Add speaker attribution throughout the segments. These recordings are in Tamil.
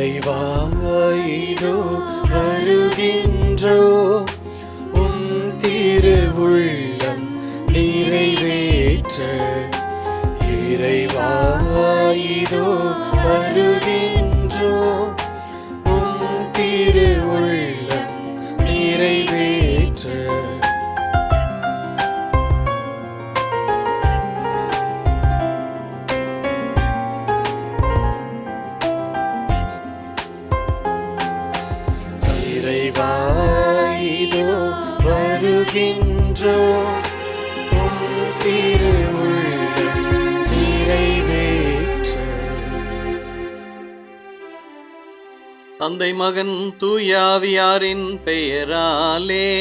Speaker 1: இறைவா இதோ வருகின்றோம், உம் திருவுள்ளம் நிறைவேற்ற. இறைவா இதோ வருகின்றோம், உம் திருவுள்ளம் நிறைவேற்ற. இறைவா இதோ வருகின்றோம், உம் திருவுள்ளம் நிறைவேற்ற.
Speaker 2: தந்தை மகன் தூயாவியாரின் பெயராலே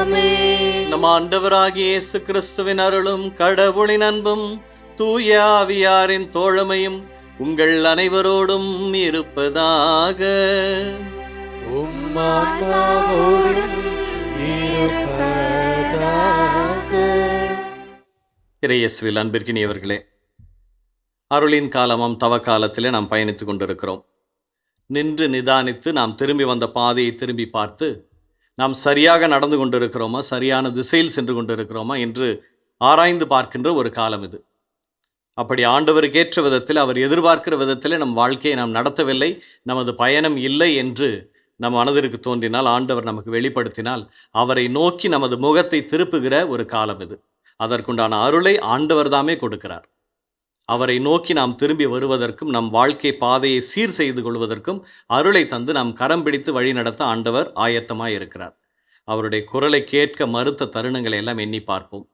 Speaker 1: ஆமென்.
Speaker 2: நம் ஆண்டவராகிய இயேசு கிறிஸ்துவின் அருளும் கடவுளின் அன்பும் தூயாவியாரின் தோழமையும் உங்கள் அனைவரோடும் இருப்பதாக.
Speaker 1: உம் ஆன்மாவோடும் இருப்பதாக.
Speaker 2: இறையேசுவில் அன்பிற்கினியவர்களே, அருளின் காலமும் தவக்காலத்திலே நாம் பயணித்து கொண்டிருக்கிறோம். நின்று நிதானித்து நாம் திரும்பி வந்த பாதையை திரும்பி பார்த்து நாம் சரியாக நடந்து கொண்டிருக்கிறோமா, சரியான திசையில் சென்று கொண்டிருக்கிறோமா என்று ஆராய்ந்து பார்க்கின்ற ஒரு காலம் இது. அப்படி ஆண்டவருக்கு ஏற்ற விதத்தில், அவர் எதிர்பார்க்கிற விதத்தில் நம் வாழ்க்கையை நாம் நடத்தவில்லை, நமது பயணம் இல்லை என்று நம் மனதிற்கு தோன்றினால், ஆண்டவர் நமக்கு வெளிப்படுத்தினால், அவரை நோக்கி நமது முகத்தை திருப்புகிற ஒரு காலம் இது. அதற்குண்டான அருளை ஆண்டவர் தாமே கொடுக்கிறார். அவரை நோக்கி நாம் திரும்பி வருவதற்கும், நம் வாழ்க்கை பாதையை சீர் செய்து கொள்வதற்கும் அருளை தந்து நாம் கரம் பிடித்து வழி நடத்த ஆண்டவர் ஆயத்தமாய் இருக்கிறார். அவருடைய குரலை கேட்க மறுத்த தருணங்களை எல்லாம் எண்ணி பார்ப்போம்.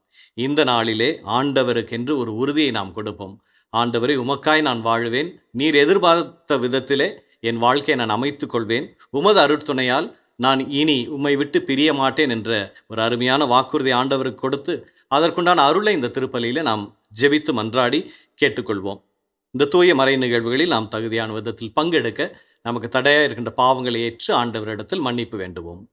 Speaker 2: இந்த நாளிலே ஆண்டவருக்கென்று ஒரு உறுதியை நாம் கொடுப்போம். ஆண்டவரை, உமக்காய் நான் வாழுவேன், நீர் எதிர்பார்த்த விதத்திலே என் வாழ்க்கையை நான் அமைத்துக் கொள்வேன், உமது அருட்துணையால் நான் இனி உம்மை விட்டு பிரிய மாட்டேன் என்ற ஒரு அருமையான வாக்குறுதி ஆண்டவருக்கு கொடுத்து அதற்குண்டான அருளை இந்த திருப்பலியிலே நாம் ஜெபித்து மன்றாடி கேட்டுக்கொள்வோம். இந்த தூய மறை நிகழ்வுகளில் நாம் தகுதியான விதத்தில் பங்கெடுக்க நமக்கு தடையாக இருக்கின்ற பாவங்களை ஏற்று ஆண்டவரிடத்தில் மன்னிப்பு வேண்டுவோம்.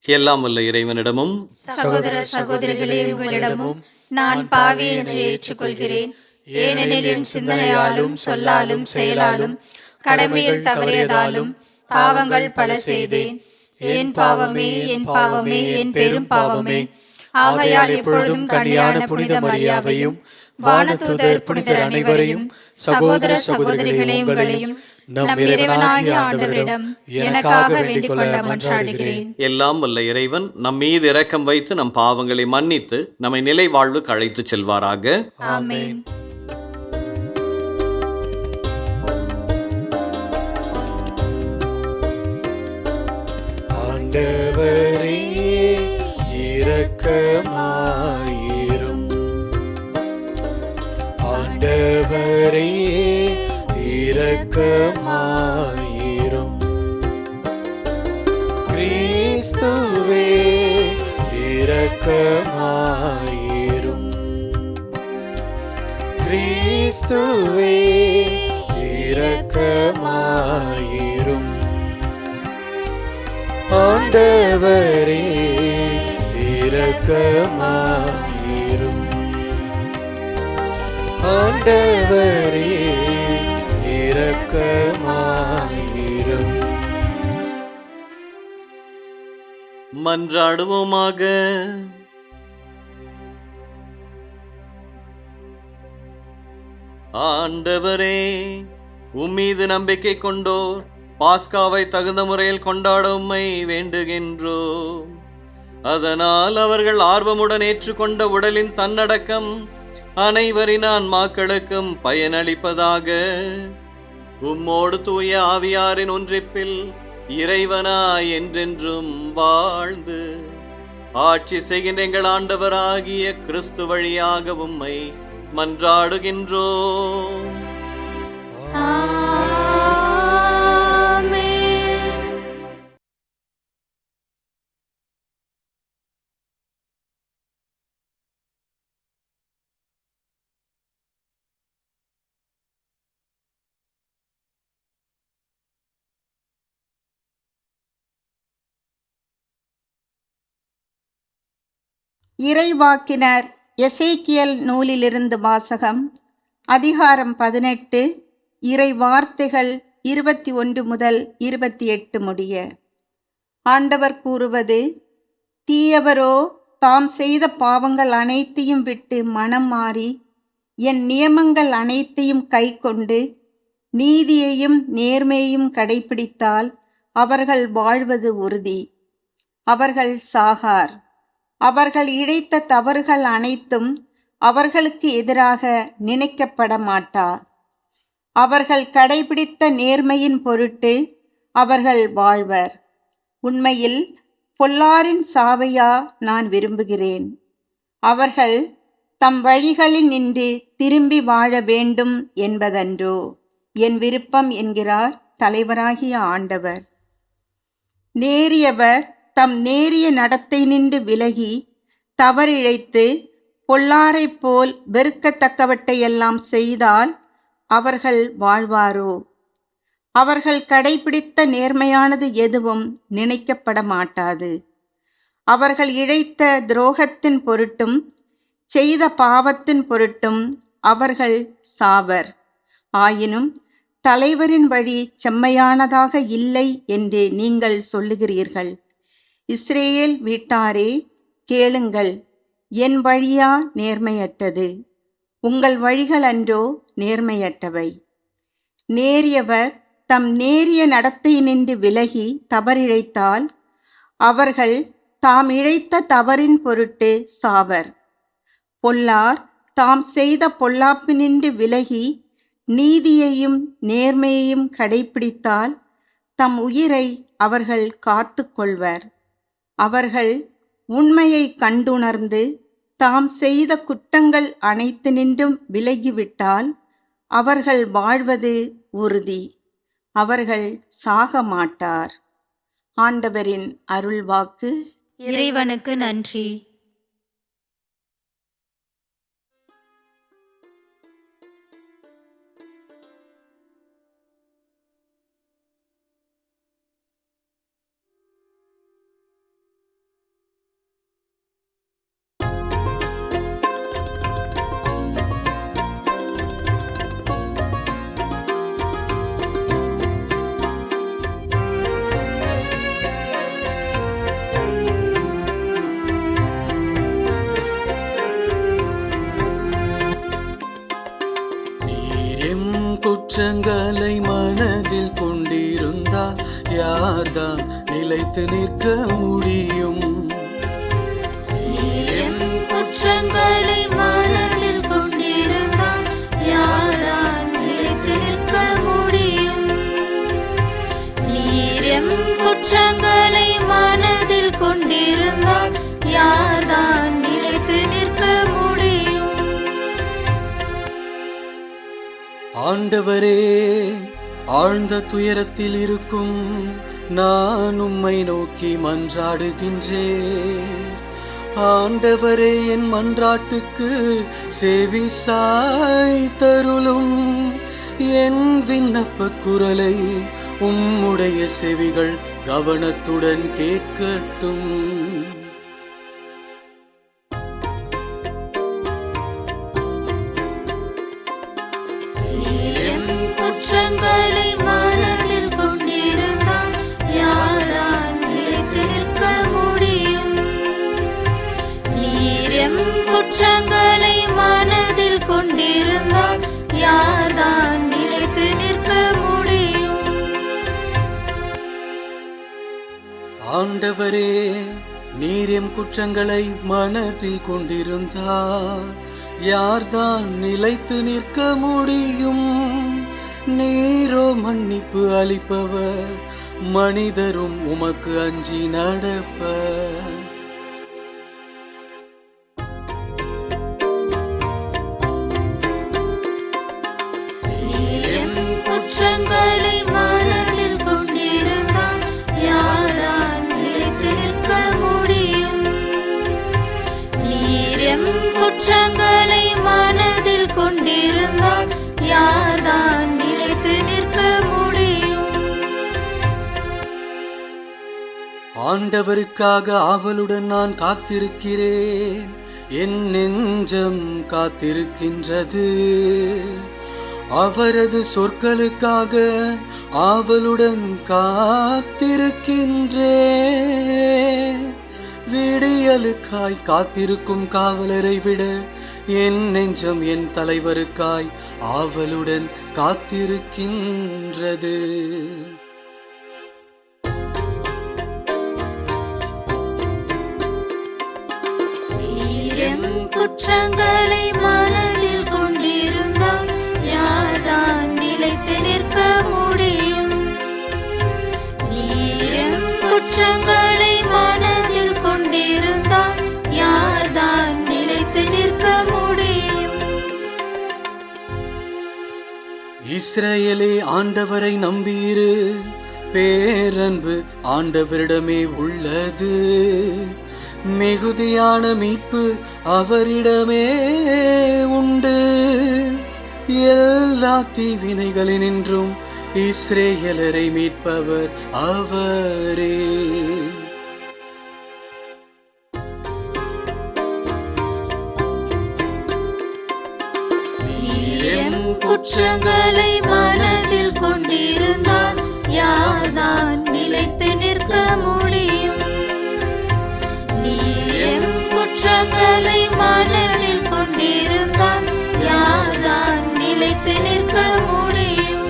Speaker 2: எல்லாம் வல்ல இறைவனிடமும்
Speaker 3: சகோதர சகோதரிகளே, உங்களிடமும் நான் பாவி என்று ஏற்றுக்கொள்கிறேன். ஏனெனில் என் சிந்தனையாலும் சொல்லாலும் செயலாலும் கடமையில் தவறியதாலும் பாவங்கள் பல செய்தேன். என் பாவமே, என் பாவமே, என் பெரும் பாவமே. ஆகையால் எப்பொழுதும் கன்னியான புனித மரியாவையும் வானதூதர் புனிதர் அனைவரையும், சகோதர சகோதரிகளே உங்களையும் நம் இறைவனாகிய ஆண்டவரிடம் எனக்காக வேண்டிக் கொள்ள மன்றாடுகிறேன்.
Speaker 2: எல்லாம் வல்ல இறைவன் நம் மீது இரக்கம் வைத்து நம் பாவங்களை மன்னித்து நம்மை நிலை வாழ்வுக்கு அழைத்து செல்வாராக.
Speaker 3: ஆமென்.
Speaker 1: ஆண்டவரே இரக்கமாயிரும். ஆண்டவரே இரக்கமாயிரும். கிறிஸ்துவே இரக்கமாயிரும். கிறிஸ்துவே இரக்கமாயிரும். ஆண்டவரே இரக்கமாயிரும். ஆண்டவரே இரக்கமாயிரும்.
Speaker 2: மன்றாடுவோமாக. ஆண்டவரே, உம்மீது நம்பிக்கை கொண்டோர் பாஸ்காவை தகுந்த முறையில் கொண்டாட உம்மை வேண்டுகின்றோம். அதனால் அவர்கள் ஆர்வமுடன் ஏற்றுக்கொண்ட உடலின் தன்னடக்கம் அனைவரின் ஆன்மாக்களுக்கும் பயனளிப்பதாக. உம்மோடு தூய ஆவியாரின் ஒன்றிப்பில் இறைவனாய் என்றென்றும் வாழ்ந்து ஆட்சி செய்கின்ற எங்கள் ஆண்டவராகிய கிறிஸ்து வழியாக உம்மை மன்றாடுகின்றோம்.
Speaker 4: இறைவாக்கினர் எசேக்கியேல் நூலிலிருந்து வாசகம். அதிகாரம் 18, இறை வார்த்தைகள் 21 முதல் 28 முடிய. ஆண்டவர் கூறுவது: தீயவரோ தாம் செய்த பாவங்கள் அனைத்தையும் விட்டு மனம் மாறி என் நியமங்கள் அனைத்தையும் கைக்கொண்டு நீதியையும் நேர்மையையும் கடைப்பிடித்தால் அவர்கள் வாழ்வது உறுதி. அவர்கள் சாகார். அவர்கள் இழைத்த தவறுகள் அனைத்தும் அவர்களுக்கு எதிராக நினைக்கப்பட மாட்டா. அவர்கள் கடைபிடித்த நேர்மையின் பொருட்டு அவர்கள் வாழ்வர். உண்மையில் பொல்லாரின் சாவையா நான் விரும்புகிறேன். அவர்கள் தம் வழிகளில் நின்று திரும்பி வாழ வேண்டும் என்பதன்றோ என் விருப்பம் என்கிறார் தலைவராகிய ஆண்டவர். நேரியவர் தம் நேரிய நடத்தை நின்று விலகி தவறிழைத்து பொல்லாரைப் போல் வெறுக்கத்தக்கவற்றையெல்லாம் செய்தால் அவர்கள் வாழ்வாரோ? அவர்கள் கடைபிடித்த நேர்மையானது எதுவும் நினைக்கப்பட மாட்டாது. அவர்கள் இழைத்த துரோகத்தின் பொருட்டும் செய்த பாவத்தின் பொருட்டும் அவர்கள் சாவர். ஆயினும் தலைவரின் வழி செம்மையானதாக இல்லை என்று நீங்கள் சொல்லுகிறீர்கள். இஸ்ரேல் வீட்டாரே, கேளுங்கள், என் வழியா நேர்மையற்றது? உங்கள் வழிகள் அன்றோ நேர்மையற்றவை? நேரியவர் தம் நேரிய நடத்தை நின்று விலகி தவறிழைத்தால் அவர்கள் தாம் இழைத்த தவறின் பொருட்டு சாவர். பொல்லார் தாம் செய்த பொல்லாப்பு நின்று விலகி நீதியையும் நேர்மையையும் கடைப்பிடித்தால் தம் உயிரை அவர்கள் காத்து கொள்வர். அவர்கள் உண்மையை கண்டுணர்ந்து தாம் செய்த குற்றங்கள் அனைத்து நின்றும் விலகிவிட்டால் அவர்கள் வாழ்வது உறுதி. அவர்கள் சாக மாட்டார். ஆண்டவரின் அருள்வாக்கு.
Speaker 3: இறைவனுக்கு நன்றி.
Speaker 1: குற்றங்களை மனதில் கொண்டிருந்தால் யார்தான் நிலைத்து நிற்க முடியும்?
Speaker 3: குற்றங்களை மனதில் கொண்டிருந்தால் யார்தான் நிலைத்து நிற்க முடியும்? நீரும் குற்றங்களை மனதில் கொண்டிருந்தால் யார்தான் நிலைத்து நிற்க முடியும்?
Speaker 1: ஆண்டவரே, ஆழ்ந்த துயரத்தில் இருக்கும் நான் உம்மை நோக்கி மன்றாடுகின்றேன். ஆண்டவரே, என் மன்றாட்டுக்கு செவி சாய்த்தருளும். என் விண்ணப்ப குரலை உம்முடைய செவிகள் கவனத்துடன் கேட்கட்டும்.
Speaker 3: குற்றங்களை மனதில் கொண்டிருந்தால் யார்தான் நிலைத்து நிற்க முடியும்? நீரும் குற்றங்களை மனதில் கொண்டிருந்தால் யார்தான் நிலைத்து நிற்க முடியும்?
Speaker 1: ஆண்டவரே, நீர் எம் குற்றங்களை மனதில் கொண்டிருந்தார் யார்தான் நிலைத்து நிற்க முடியும்? நீரோ மன்னிப்பு அளிப்பவர், மனிதரும் உமக்கு அஞ்சி நடப்பர்.
Speaker 3: குற்றங்களை மனதில் கொண்டிருந்தால் யார்தான் நிலைத்து நிற்க முடியும்? நீரும் குற்றங்களை மனதில் கொண்டிருந்தால் யார்தான் நிலைத்து நிற்க முடியும்?
Speaker 1: ஆண்டவருக்காக ஆவலுடன் நான் காத்திருக்கிறேன். என் நெஞ்சம் காத்திருக்கின்றது. அவரது சொற்களுக்காக ஆவலுடன் காத்திருக்கின்றேன். விடியலுக்காய் காத்திருக்கும் காவலரை விட என் நெஞ்சம் என் தலைவருக்காய் ஆவலுடன் காத்திருக்கின்றது.
Speaker 3: நீரும் குற்றங்களை மனதில் கொண்டிருந்தால் யார்தான் நிலைத்து நிற்க முடியும்? நீரும் குற்றங்களை மனதில் கொண்டிருந்தால் யார்தான் நிலைத்து நிற்க முடியும்?
Speaker 1: இஸ்ரவேலே, ஆண்டவரை நம்பியிரு. பேரன்பு ஆண்டவரிடமே உள்ளது. மிகுதியான மீட்பு அவரிடமே உண்டு. எல்லா தீவினைகளினின்றும் இஸ்ரவேலரை மீட்பவர் அவரே.
Speaker 3: நீரும் குற்றங்களை மனதில் கொண்டிருந்தால் யார்தான் நிலைத்து நிற்க முடியும்? நீரும் குற்றங்களை மனதில் கொண்டிருந்தால் யார்தான் நிலைத்து நிற்க முடியும்?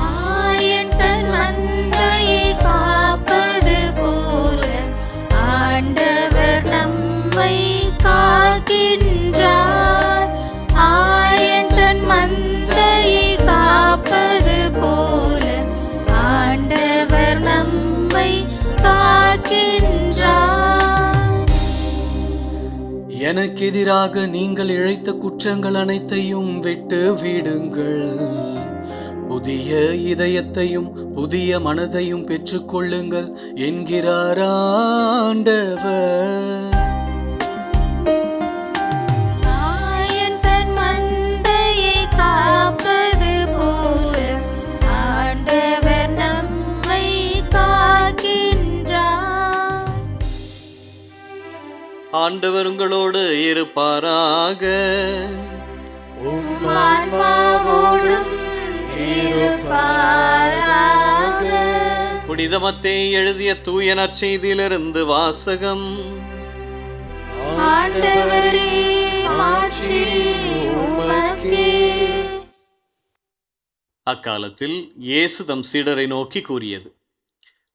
Speaker 3: ஆயன் தன் மந்தையை காப்பது போல ஆண்டவர் நம்மை காக்கின்றார். ஆயன் தன் மந்தையை காப்பது போல ஆண்டவர் நம்மை காக்கின்றார்.
Speaker 1: எனக்கு எதிராக நீங்கள் இழைத்த குற்றங்கள் அனைத்தையும் விட்டு விடுங்கள். புதிய இதயத்தையும் புதிய மனதையும் பெற்றுக்கொள்ளுங்கள் என்கிறார் ஆண்டவர்.
Speaker 3: ஆயன் தன் மந்தையை காப்பது போல ஆண்டவர் நம்மை காக்கின்றார்.
Speaker 2: ஆண்டவர் உங்களோடு இருப்பாராக.
Speaker 3: உம் ஆன்மாவோடும் இருப்பாராக.
Speaker 2: புனித மத்தேயு எழுதிய தூய நற்செய்தியிலிருந்து வாசகம்.
Speaker 3: ஆண்டவரே, மாட்சி உமக்கே.
Speaker 2: அக்காலத்தில் இயேசு தம் சீடரை நோக்கி கூறியது: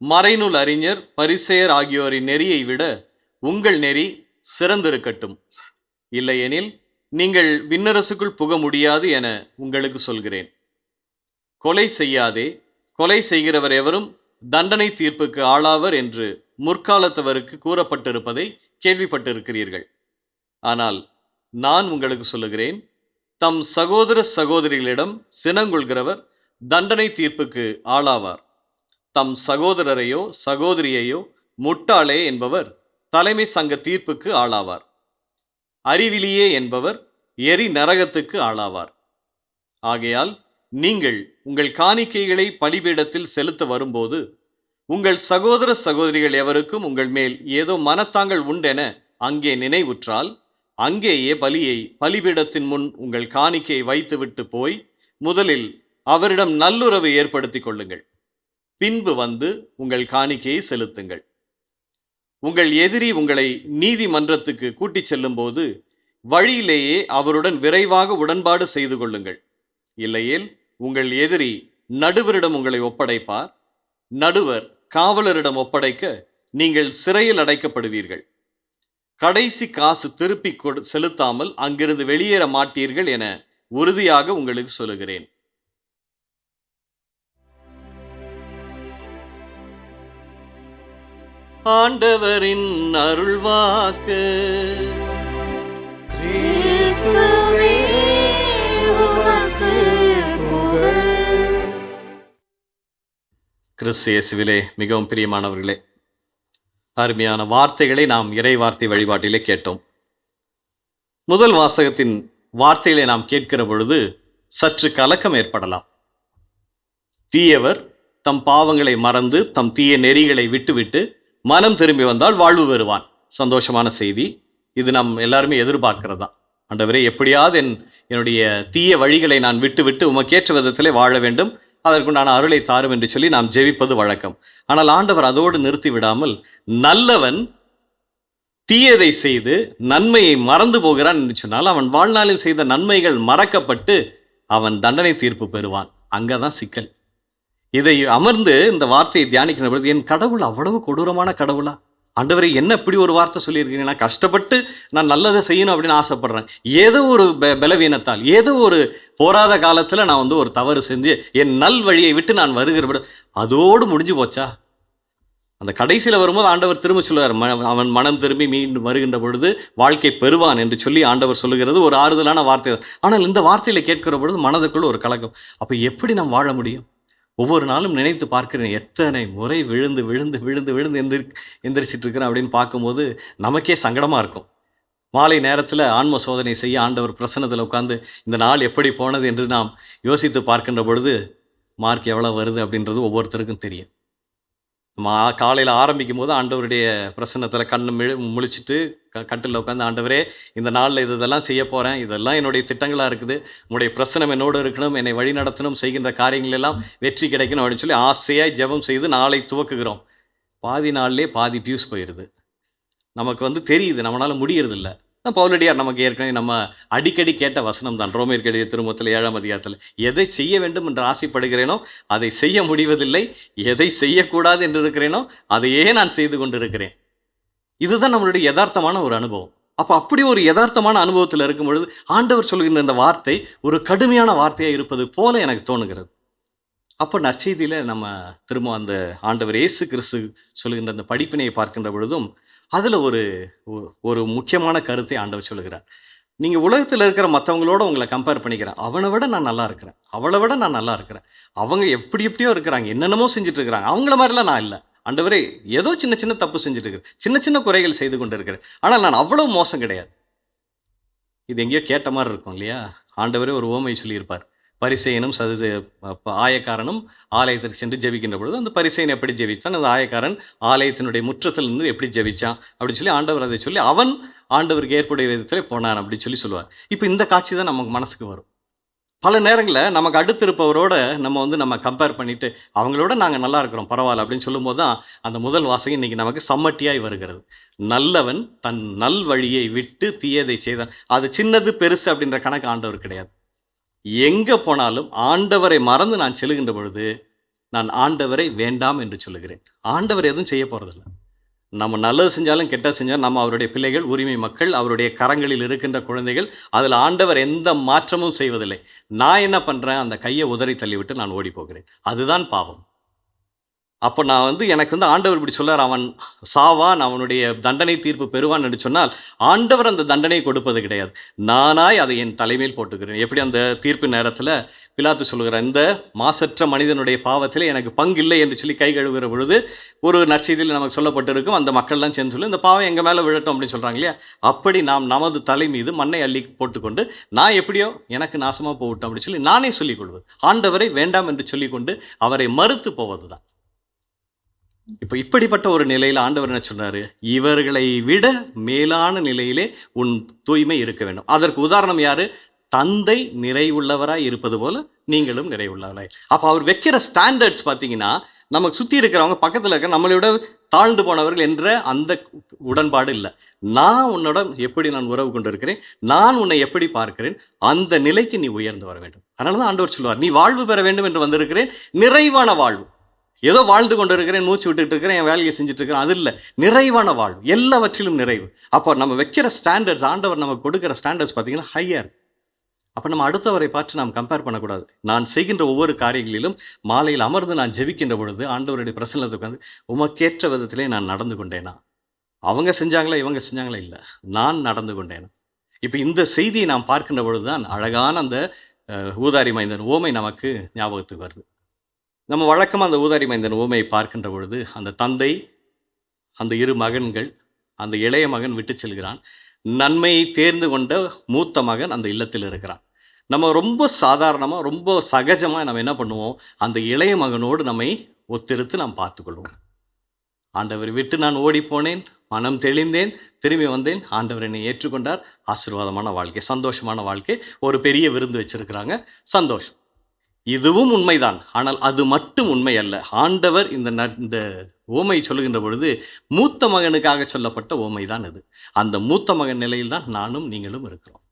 Speaker 2: மறைநூல் அறிஞர் பரிசேயர் ஆகியோரின் நெறியை விட உங்கள் நெறி சிறந்திருக்கட்டும். இல்லையெனில் நீங்கள் விண்ணரசுக்குள் புக முடியாது என உங்களுக்கு சொல்கிறேன். கொலை செய்யாதே, கொலை செய்கிறவர் எவரும் தண்டனை தீர்ப்புக்கு ஆளாவர் என்று முற்காலத்தவருக்கு கூறப்பட்டிருப்பதை கேள்விப்பட்டிருக்கிறீர்கள். ஆனால் நான் உங்களுக்கு சொல்லுகிறேன், தம் சகோதர சகோதரிகளிடம் சினங்கொள்கிறவர் தண்டனை தீர்ப்புக்கு ஆளாவார். தம் சகோதரரையோ சகோதரியையோ முட்டாளே என்பவர் தலைமை சங்க தீர்ப்புக்கு ஆளாவார். அறிவிலியே என்பவர் எரி நரகத்துக்கு ஆளாவார். ஆகையால் நீங்கள் உங்கள் காணிக்கைகளை பலிபீடத்தில் செலுத்த வரும்போது உங்கள் சகோதர சகோதரிகள் எவருக்கும் உங்கள் மேல் ஏதோ மனத்தாங்கள் உண்டென அங்கே நினைவுற்றால் அங்கேயே பலியை பலிபீடத்தின் முன் உங்கள் காணிக்கையை வைத்துவிட்டு போய் முதலில் அவரிடம் நல்லுறவு ஏற்படுத்திக் கொள்ளுங்கள். பின்பு வந்து உங்கள் காணிக்கையை செலுத்துங்கள். உங்கள் எதிரி உங்களை நீதிமன்றத்துக்கு கூட்டிச் செல்லும் போது வழியிலேயே அவருடன் விரைவாக உடன்பாடு செய்து கொள்ளுங்கள். இல்லையேல் உங்கள் எதிரி நடுவரிடம் உங்களை ஒப்படைப்பார். நடுவர் காவலரிடம் ஒப்படைக்க நீங்கள் சிறையில் அடைக்கப்படுவீர்கள். கடைசி காசு திருப்பி செலுத்தாமல் அங்கிருந்து வெளியேற மாட்டீர்கள் என உறுதியாக உங்களுக்கு சொல்லுகிறேன். ஆண்டவரின் அருள்வாக்கு.
Speaker 3: கிறிஸ்துவே உமக்கு புகழ்.
Speaker 2: கிறிஸ்து இயேசுவிலே மிகவும் பிரியமானவர்களே, அருமையான வார்த்தைகளை நாம் இறை வார்த்தை வழிபாட்டிலே கேட்டோம். முதல் வாசகத்தின் வார்த்தைகளை நாம் கேட்கிற பொழுது சற்று கலக்கம் ஏற்படலாம். தீயவர் தம் பாவங்களை மறந்து தம் தீய நெறிகளை விட்டுவிட்டு மனம் திரும்பி வந்தால் வாழ்வு பெறுவான். சந்தோஷமான செய்தி. இது நாம் எல்லாருமே எதிர்பார்க்கிறதா. ஆண்டவரே, எப்படியாவது என்னுடைய தீய வழிகளை நான் விட்டுவிட்டு உமக்கேற்ற விதத்திலே வாழ வேண்டும், அதற்குண்டான அருளை தாரும் என்று சொல்லி நாம் ஜெபிப்பது வழக்கம். ஆனால் ஆண்டவர் அதோடு நிறுத்தி விடாமல், நல்லவன் தீயதை செய்து நன்மையை மறந்து போகிறான் என்று சொன்னால் அவன் வாழ்நாளில் செய்த நன்மைகள் மறக்கப்பட்டு அவன் தண்டனை தீர்ப்பு பெறுவான். அங்கதான் சிக்கல். இதை அமர்ந்து இந்த வார்த்தையை தியானிக்கிற பொழுது, என் கடவுள் அவ்வளவு கொடூரமான கடவுளா? ஆண்டவரே, என்ன இப்படி ஒரு வார்த்தை சொல்லியிருக்கீங்க? நான் கஷ்டப்பட்டு நான் நல்லதை செய்யணும் அப்படின்னு ஆசைப்படுறேன். ஏதோ ஒரு பலவீனத்தால், ஏதோ ஒரு போராத காலத்தில் நான் ஒரு தவறு செஞ்சு என் நல் வழியை விட்டு நான் வருகிற அதோடு முடிஞ்சு போச்சா? அந்த கடைசியில் வரும்போது ஆண்டவர் திரும்ப சொல்லுவார், அவன் மனம் திரும்பி மீண்டும் வருகின்ற பொழுது வாழ்க்கை பெறுவான் என்று சொல்லி ஆண்டவர் சொல்லுகிறது ஒரு ஆறுதலான வார்த்தை. ஆனால் இந்த வார்த்தையில் கேட்கிற பொழுது மனதுக்குள்ள ஒரு கலக்கம். அப்போ எப்படி நாம் வாழ முடியும்? ஒவ்வொரு நாளும் நினைத்து பார்க்கிறேன், எத்தனை முறை விழுந்து விழுந்து விழுந்து விழுந்து எந்திரிச்சிட்டு இருக்கிறேன் அப்படின்னு பார்க்கும்போது நமக்கே சங்கடமாக இருக்கும். மாலை நேரத்தில் ஆன்ம சோதனை செய்ய ஆண்டவர் பிரசன்னத்தில் உட்காந்து இந்த நாள் எப்படி போனது என்று நாம் யோசித்து பார்க்கின்ற பொழுது மார்க் எவ்வளோ வருது அப்படின்றது ஒவ்வொருத்தருக்கும் தெரியும். காலையில் ஆரம்பிக்கும் போது ஆண்டவருடைய பிரசன்னத்தில் கண்ணு முழிச்சிட்டு கட்டில் உட்காந்து, ஆண்டவரே, இந்த நாளில் இதெல்லாம் செய்ய போகிறேன், இதெல்லாம் என்னுடைய திட்டங்களாக இருக்குது, உங்களுடைய பிரசனம் என்னோடு இருக்கணும், என்னை வழி நடத்தணும், செய்கின்ற காரியங்கள் எல்லாம் வெற்றி கிடைக்கணும் அப்படின்னு சொல்லி ஆசையாய் ஜெபம் செய்து நாளை துவக்குகிறோம். பாதி நாள்லேயே பாதி பியூஸ் போயிடுது. நமக்கு தெரியுது நம்மளால் முடியறதில்லை. பவுலடியார் நமக்கு ஏற்கனவே நம்ம அடிக்கடி கேட்ட வசனம் தான். ரோமேயர் எழுதிய திருமுகத்தில் 7ஆம் அதிகாரத்தில், எதை செய்ய வேண்டும் என்று ஆசைப்படுகிறேனோ அதை செய்ய முடிவதில்லை, எதை செய்யக்கூடாது என்று இருக்கிறேனோ அதையே நான் செய்து கொண்டு இருக்கிறேன். இதுதான் நம்மளுடைய யதார்த்தமான ஒரு அனுபவம். அப்படி ஒரு யதார்த்தமான அனுபவத்தில் இருக்கும் பொழுது ஆண்டவர் சொல்கின்ற இந்த வார்த்தை ஒரு கடுமையான வார்த்தையாக இருப்பது போல எனக்கு தோணுகிறது. அப்போ நற்செய்தியில் நம்ம திரும்ப அந்த ஆண்டவர் இயேசு கிறிஸ்து சொல்கின்ற அந்த படிப்பினையை பார்க்கின்ற பொழுதும் அதில் ஒரு முக்கியமான கருத்தை ஆண்டவர் சொல்லுகிறார். நீங்கள் உலகத்தில் இருக்கிற மற்றவங்களோட உங்களை கம்பேர் பண்ணிக்கிறேன், அவனை விட நான் நல்லா இருக்கிறேன், அவளை விட நான் நல்லா இருக்கிறேன், அவங்க எப்படியோ இருக்கிறாங்க, என்னென்னமோ செஞ்சுட்டு இருக்கிறாங்க, அவங்கள மாதிரிலாம் நான் இல்லை. ஆண்டவரே, ஏதோ சின்ன சின்ன தப்பு செஞ்சுட்டு இருக்கிறேன், சின்ன சின்ன குறைகள் செய்து கொண்டு இருக்கிறேன், ஆனால் நான் அவ்வளோ மோசம் கிடையாது. இது எங்கேயோ கேட்ட மாதிரி இருக்கும் இல்லையா? ஆண்டவரே ஒரு உவமை சொல்லியிருப்பார். பரிசேயனும் ஆயக்காரனும் ஆலயத்திற்கு சென்று ஜெபிக்கின்ற பொழுது அந்த பரிசேயன் எப்படி ஜெபித்தான், அந்த ஆயக்காரன் ஆலயத்தினுடைய முற்றத்தில் நின்று எப்படி ஜெபிச்சான் அப்படின்னு சொல்லி ஆண்டவர் அதை சொல்லி அவன் ஆண்டவருக்கு ஏற்புடைய விதத்திலே போனான் அப்படின்னு சொல்லி சொல்லுவார். இப்போ இந்த காட்சி தான் நமக்கு மனசுக்கு வரும். பல நேரங்களில் நமக்கு அடுத்து இருப்பவரோட நம்ம கம்பேர் பண்ணிட்டு அவங்களோட நாங்கள் நல்லா இருக்கிறோம் பரவாயில்ல அப்படின்னு சொல்லும்போது தான் அந்த முதல் வாசகம் இன்னைக்கு நமக்கு சம்மட்டியாய் வருகிறது. நல்லவன் தன் நல் வழியை விட்டு தீயதை செய்தான். அது சின்னது பெருசு அப்படின்ற கணக்கு ஆண்டவர் கிடையாது. எங்கே போனாலும் ஆண்டவரை மறந்து நான் செல்லுகின்ற பொழுது நான் ஆண்டவரை வேண்டாம் என்று சொல்லுகிறேன். ஆண்டவர் எதுவும் செய்ய போகிறதில்ல. நம்ம நல்லது செஞ்சாலும் கெட்ட செஞ்சாலும் நம்ம அவருடைய பிள்ளைகள், உரிமை மக்கள், அவருடைய கரங்களில் இருக்கின்ற குழந்தைகள். அதில் ஆண்டவர் எந்த மாற்றமும் செய்வதில்லை. நான் என்ன பண்ணுறேன், அந்த கையை உதறி தள்ளிவிட்டு நான் ஓடி போகிறேன். அதுதான் பாவம். அப்போ நான் எனக்கு ஆண்டவர் இப்படி சொல்லார், அவன் சாவான், அவனுடைய தண்டனை தீர்ப்பு பெறுவான் என்று சொன்னால் ஆண்டவர் அந்த தண்டனையை கொடுப்பது கிடையாது. நானாய் அதை என் தலைமையில் போட்டுக்கிறேன். எப்படி அந்த தீர்ப்பு நேரத்தில் பிலாத்து சொல்லுகிறார், இந்த மாசற்ற மனிதனுடைய பாவத்தில் எனக்கு பங்கு இல்லை என்று சொல்லி கை கழுவுகிற பொழுது ஒரு நற்செய்தியில் நமக்கு சொல்லப்பட்டிருக்கும், அந்த மக்கள்லாம் சேர்ந்து சொல்லி இந்த பாவம் எங்கள் மேலே விழட்டும் அப்படின்னு சொல்கிறாங்க இல்லையா? அப்படி நாம் நமது தலை மீது மண்ணை அள்ளி போட்டுக்கொண்டு நான் எப்படியோ எனக்கு நாசமாக போகட்டும் அப்படின்னு சொல்லி நானே சொல்லிக் கொள்வது. ஆண்டவரை வேண்டாம் என்று சொல்லிக்கொண்டு அவரை மறுத்து போவது தான். இப்போ இப்படிப்பட்ட ஒரு நிலையில் ஆண்டவர் என்ன சொன்னார், இவர்களை விட மேலான நிலையிலே உன் தூய்மை இருக்க வேண்டும். அதற்கு உதாரணம் யாரு? தந்தை நிறைவுள்ளவராய் இருப்பது போல நீங்களும் நிறைவுள்ளவராய். அப்போ அவர் வைக்கிற ஸ்டாண்டர்ட்ஸ் பார்த்தீங்கன்னா நமக்கு சுற்றி இருக்கிறவங்க பக்கத்தில் இருக்க நம்மளை விட தாழ்ந்து போனவர்கள் என்ற அந்த உடன்பாடு இல்லை. நான் உன்னோட எப்படி நான் உறவு கொண்டு இருக்கிறேன், நான் உன்னை எப்படி பார்க்கிறேன், அந்த நிலைக்கு நீ உயர்ந்து வர வேண்டும். அதனால தான் ஆண்டவர் சொல்லுவார், நீ வாழ்வு பெற வேண்டும் என்று வந்திருக்கிறேன், நிறைவான வாழ்வு. ஏதோ வாழ்ந்து கொண்டு இருக்கிறேன், மூச்சு விட்டுட்டு இருக்கிறேன், என் வேலையை செஞ்சுட்டு இருக்கிறேன், அது இல்லை, நிறைவான வாழ்வு, எல்லாவற்றிலும் நிறைவு. அப்போ நம்ம வைக்கிற ஸ்டாண்டர்ட்ஸ், ஆண்டவர் நமக்கு கொடுக்குற ஸ்டாண்டர்ட்ஸ் பார்த்தீங்கன்னா ஹையர். அப்போ நம்ம அடுத்தவரை பார்த்து நாம் கம்பேர் பண்ணக்கூடாது. நான் செய்கின்ற ஒவ்வொரு காரியங்களிலும் மாலையில் அமர்ந்து நான் ஜெபிக்கின்ற பொழுது ஆண்டவருடைய பிரசன்னத்துக்கு வந்து உமக்கேற்ற விதத்திலே நான் நடந்து கொண்டேனா, அவங்க செஞ்சாங்களா இவங்க செஞ்சாங்களா, இல்லை, நான் நடந்து கொண்டேனா. இப்போ இந்த செய்தியை நாம் பார்க்கின்ற பொழுது தான் அழகான அந்த ஊதாரி மைந்தன் ஓமை நமக்கு ஞாபகத்துக்கு வருது. நம்ம வழக்கமாக அந்த ஊதாரி மைந்தன் ஓமையை பார்க்கின்ற பொழுது அந்த தந்தை அந்த 2 மகன்கள், அந்த இளைய மகன் விட்டு செல்கிறான். நன்மையை தேர்ந்து கொண்ட மூத்த மகன் அந்த இல்லத்தில் இருக்கிறான். நம்ம ரொம்ப சாதாரணமாக, ரொம்ப சகஜமாக நம்ம என்ன பண்ணுவோம், அந்த இளைய மகனோடு நம்மை ஒத்திருத்து நாம் பார்த்துக்கொள்வோம். ஆண்டவரை விட்டு நான் ஓடி போனேன், மனம் தெளிந்தேன், திரும்பி வந்தேன், ஆண்டவர் என்னை ஏற்றுக்கொண்டார், ஆசீர்வாதமான வாழ்க்கை, சந்தோஷமான வாழ்க்கை, ஒரு பெரிய விருந்து வச்சிருக்கிறாங்க, சந்தோஷம். இதுவும் உண்மைதான். ஆனால் அது மட்டும் உண்மை அல்ல. ஆண்டவர் இந்த ஓமை சொல்லுகின்ற பொழுது மூத்த மகனுக்காக சொல்லப்பட்ட ஓமை தான் இது. அந்த மூத்த மகன் நிலையில் தான் நானும் நீங்களும் இருக்கிறோம்.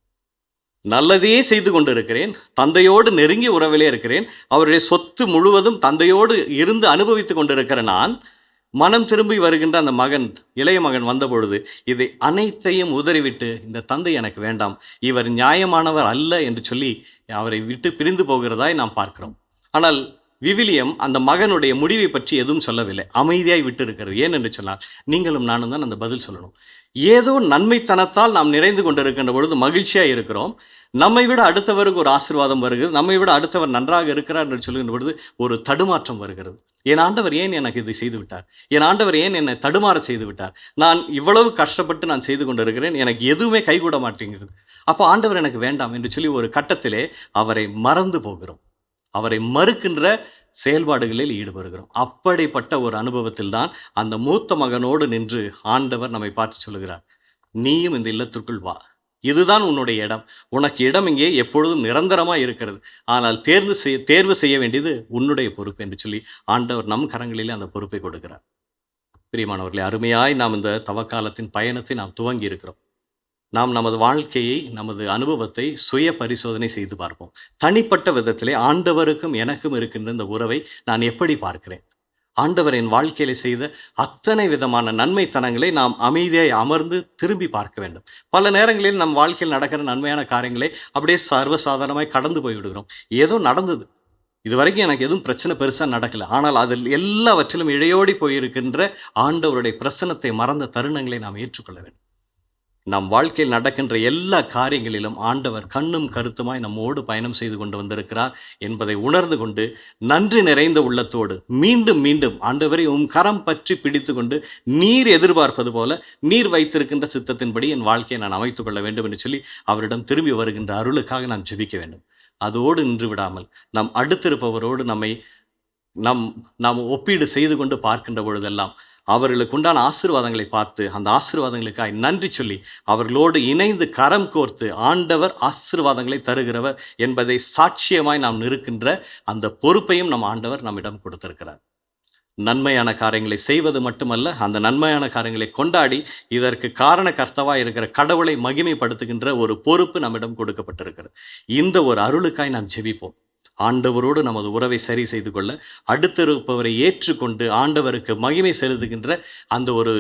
Speaker 2: நல்லதையே செய்து கொண்டு இருக்கிறேன், தந்தையோடு நெருங்கிய உறவிலே இருக்கிறேன், அவருடைய சொத்து முழுவதும் தந்தையோடு இருந்து அனுபவித்து கொண்டிருக்கிற நான், மனம் திரும்பி வருகின்ற அந்த மகன், இளைய மகன் வந்தபொழுது இதை அனைத்தையும் உதறிவிட்டு, இந்த தந்தை எனக்கு வேண்டாம், இவர் நியாயமானவர் அல்ல என்று சொல்லி அவரை விட்டு பிரிந்து போகிறதாய் நாம் பார்க்கிறோம். ஆனால் விவிலியம் அந்த மகனுடைய முடிவை பற்றி எதுவும் சொல்லவில்லை, அமைதியாய் விட்டு இருக்கிறது. ஏன் என்று சொன்னால், நீங்களும் நானும் தான் அந்த பதில் சொல்லணும். ஏதோ நன்மைத்தனத்தால் நாம் நிறைந்து கொண்டிருக்கின்ற பொழுது மகிழ்ச்சியாக இருக்கிறோம். நம்மை விட அடுத்தவருக்கு ஒரு ஆசீர்வாதம் வருகிறது, நம்மை விட அடுத்தவர் நன்றாக இருக்கிறார் என்று சொல்லுகின்ற பொழுது ஒரு தடுமாற்றம் வருகிறது. என் ஆண்டவர் ஏன் எனக்கு இதை செய்து விட்டார், என் ஆண்டவர் ஏன் என்னை தடுமாற செய்து விட்டார், நான் இவ்வளவு கஷ்டப்பட்டு நான் செய்து கொண்டிருக்கிறேன், எனக்கு எதுவுமே கைகூட மாட்டேங்கிறது, அப்போ ஆண்டவர் எனக்கு வேண்டாம் என்று சொல்லி ஒரு கட்டத்திலே அவரை மறந்து போகிறோம், அவரை மறுக்கின்ற செயல்பாடுகளில் ஈடுபடுகிறோம். அப்படிப்பட்ட ஒரு அனுபவத்தில் தான் அந்த மூத்த மகனோடு நின்று ஆண்டவர் நம்மை பார்த்து சொல்லுகிறார், நீயும் இந்த இல்லத்திற்குள் வா, இதுதான் உன்னுடைய இடம், உனக்கு இடம் இங்கே எப்பொழுதும் நிரந்தரமாக இருக்கிறது, ஆனால் தேர்வு செய்ய வேண்டியது உன்னுடைய பொறுப்பு என்று சொல்லி ஆண்டவர் நம் கரங்களிலே அந்த பொறுப்பை கொடுக்கிறார். பிரியமானவர்களே, அருமையாய் நாம் இந்த தவக்காலத்தின் பயணத்தை நாம் துவங்கி இருக்கிறோம். நாம் நமது வாழ்க்கையை, நமது அனுபவத்தை சுய பரிசோதனை செய்து பார்ப்போம். தனிப்பட்ட விதத்திலே ஆண்டவருக்கும் எனக்கும் இருக்கின்ற இந்த உறவை நான் எப்படி பார்க்கிறேன், ஆண்டவர் என் வாழ்க்கையில செய்த அத்தனை விதமான நன்மைத்தனங்களை நாம் அமைதியாய் அமர்ந்து திரும்பி பார்க்க வேண்டும். பல நேரங்களில் நம் வாழ்க்கையில் நடக்கிற நன்மையான காரியங்களை அப்படியே சர்வசாதாரணமாய் கடந்து போய்விடுகிறோம். ஏதோ நடந்தது, இதுவரைக்கும் எனக்கு எதுவும் பிரச்சனை பெருசாக நடக்கலை, ஆனால் அதில் எல்லாவற்றிலும் இழையோடி போயிருக்கின்ற ஆண்டவருடைய பிரசன்னத்தை மறந்த தருணங்களை நாம் ஏற்றுக்கொள்ள வேண்டும். நம் வாழ்க்கையில் நடக்கின்ற எல்லா காரியங்களிலும் ஆண்டவர் கண்ணும் கருத்துமாய் நம்மோடு பயணம் செய்து கொண்டு வந்திருக்கிறார் என்பதை உணர்ந்து கொண்டு, நன்றி நிறைந்த உள்ளத்தோடு மீண்டும் மீண்டும் ஆண்டவரை கரம் பற்றி பிடித்து கொண்டு, நீர் எதிர்பார்ப்பது போல நீர் வைத்திருக்கின்ற சித்தத்தின்படி என் வாழ்க்கையை நான் அமைத்துக் கொள்ள வேண்டும் என்று சொல்லி அவரிடம் திரும்பி வருகின்ற அருளுக்காக நாம் ஜெபிக்க வேண்டும். அதோடு நின்று விடாமல் நம் அடுத்திருப்பவரோடு நாம் ஒப்பீடு செய்து கொண்டு பார்க்கின்ற பொழுதெல்லாம் அவர்களுக்கு உண்டான ஆசீர்வாதங்களை பார்த்து அந்த ஆசீர்வாதங்களுக்காய் நன்றி சொல்லி அவர்களோடு இணைந்து கரம் கோர்த்து ஆண்டவர் ஆசீர்வாதங்களை தருகிறவர் என்பதை சாட்சியமாய் நாம் நிற்கின்ற அந்த பொறுப்பையும் நம் ஆண்டவர் நம்மிடம் கொடுத்திருக்கிறார். நன்மையான காரியங்களை செய்வது மட்டுமல்ல, அந்த நன்மையான காரியங்களை கொண்டாடி இதற்கு காரண கர்த்தவாய் இருக்கிற கடவுளை மகிமைப்படுத்துகின்ற ஒரு பொறுப்பு நம்மிடம் கொடுக்கப்பட்டிருக்கிறது. இந்த ஒரு அருளுக்காய் நாம் ஜெபிப்போம். ஆண்டவரோடு நமது உறவை சரி செய்து கொள்ள, அடுத்திருப்பவரை ஏற்றுக்கொண்டு ஆண்டவருக்கு மகிமை செலுத்துகின்ற அந்த ஒரு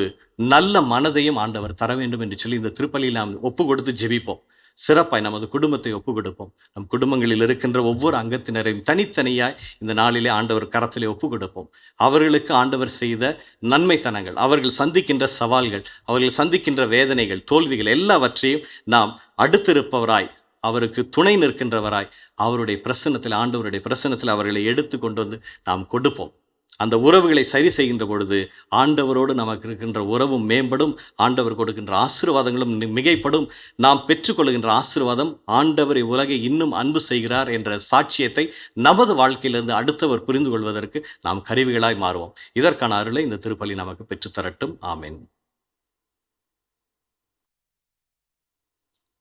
Speaker 2: நல்ல மனதையும் ஆண்டவர் தர வேண்டும் என்று சொல்லி இந்த திருப்பலியில் நாம் ஒப்பு கொடுத்து ஜெபிப்போம். சிறப்பாய் நமது குடும்பத்தை ஒப்பு கொடுப்போம். நம் குடும்பங்களில் இருக்கின்ற ஒவ்வொரு அங்கத்தினரையும் தனித்தனியாய் இந்த நாளிலே ஆண்டவர் கரத்திலே ஒப்பு கொடுப்போம். அவர்களுக்கு ஆண்டவர் செய்த நன்மைத்தனங்கள், அவர்கள் சந்திக்கின்ற சவால்கள், அவர்கள் சந்திக்கின்ற வேதனைகள், தோல்விகள் எல்லாவற்றையும் நாம் அடுத்திருப்பவராய், அவருக்கு துணை நிற்கின்றவராய், அவருடைய பிரசன்னத்தில், ஆண்டவருடைய பிரசன்னத்தில் அவர்களை எடுத்து கொண்டு வந்து நாம் கொடுப்போம். அந்த உறவுகளை சரி செய்கின்ற பொழுது ஆண்டவரோடு நமக்கு இருக்கின்ற உறவும் மேம்படும், ஆண்டவர் கொடுக்கின்ற ஆசீர்வாதங்களும் மிகைப்படும். நாம் பெற்றுக்கொள்கின்ற ஆசீர்வாதம் ஆண்டவர் உலகை இன்னும் அன்பு செய்கிறார் என்ற சாட்சியத்தை நமது வாழ்க்கையிலிருந்து அடுத்தவர் புரிந்து கொள்வதற்கு நாம் கருவிகளாய் மாறுவோம். இதற்கான அருளை இந்த திருப்பலி நமக்கு பெற்றுத்தரட்டும். ஆமென்.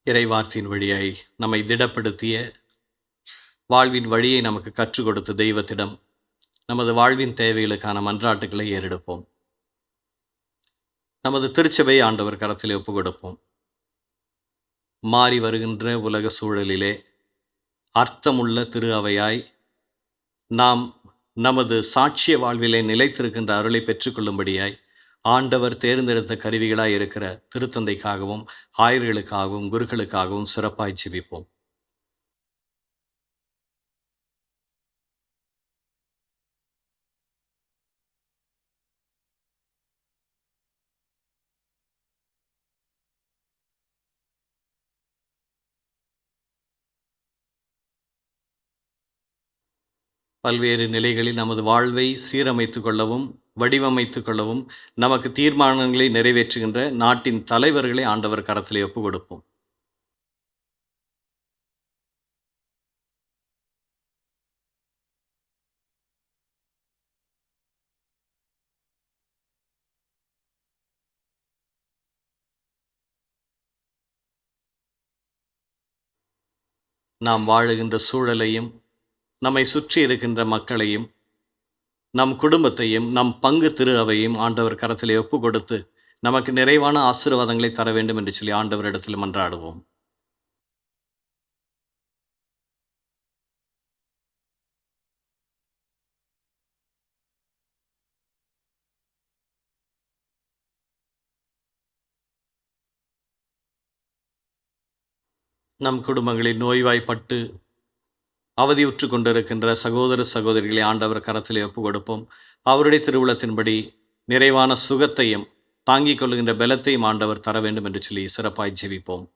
Speaker 2: இறைவார்த்தையின் வழியாய் நம்மை திடப்படுத்திய, வாழ்வின் வழியை நமக்கு கற்றுக் கொடுத்த தெய்வத்திடம் நமது வாழ்வின் தேவைகளுக்கான மன்றாட்டுகளை ஏறெடுப்போம். நமது திருச்சபை ஆண்டவர் கரத்திலே ஒப்பு கொடுப்போம். மாறி வருகின்ற உலக சூழலிலே அர்த்தமுள்ள திரு அவையாய் நாம் நமது சாட்சிய வாழ்விலே நிலைத்திருக்கின்ற அருளை பெற்றுக்கொள்ளும்படியாய் ஆண்டவர் தேர்ந்தெடுத்த கருவிகளாய் இருக்கிற திருத்தந்தைக்காகவும் ஆயர்களுக்காகவும் குருக்களுக்காகவும் சிறப்பாய் ஜெபிப்போம். பல்வேறு நிலைகளில் நமது வாழ்வை சீரமைத்து கொள்ளவும் வடிவமைத்துக் கொள்ளவும் நமக்கு தீர்மானங்களை நிறைவேற்றுகின்ற நாட்டின் தலைவர்களை ஆண்டவர் கரத்திலே ஒப்பு கொடுப்போம். நாம் வாழுகின்ற சூழலையும் நம்மை சுற்றி இருக்கின்ற மக்களையும் நம் குடும்பத்தையும் நம் பங்கு திரு அவையும் ஆண்டவர் கரத்திலே ஒப்பு கொடுத்து நமக்கு நிறைவான ஆசீர்வாதங்களை தர வேண்டும் என்று சொல்லி ஆண்டவரிடத்தில் மன்றாடுவோம். நம் குடும்பங்களில் நோய்வாய்ப்பட்டு அவதியுற்று கொண்டிருக்கின்ற சகோதர சகோதரிகளை ஆண்டவர் கரத்திலே ஒப்பு கொடுப்போம். அவருடைய திருவுளத்தின்படி நிறைவான சுகத்தையும் தாங்கிக் கொள்கின்ற பலத்தையும் ஆண்டவர் தர வேண்டும் என்று சொல்லி சிறப்பாய் ஜெபிப்போம்.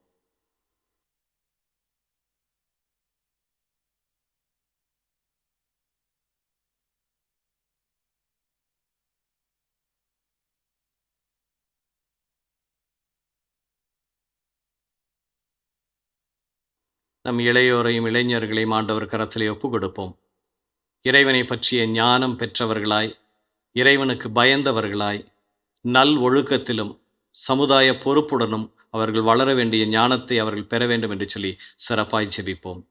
Speaker 2: நம் இளையோரையும் இளைஞர்களையும் ஆண்டவர் கரத்திலே ஒப்பு கொடுப்போம். இறைவனை பற்றிய ஞானம் பெற்றவர்களாய், இறைவனுக்கு பயந்தவர்களாய், நல் ஒழுக்கத்திலும் சமுதாய பொறுப்புடனும் அவர்கள் வளர வேண்டிய ஞானத்தை அவர்கள் பெற வேண்டும் என்று சொல்லி சிறப்பாய் ஜெபிப்போம்.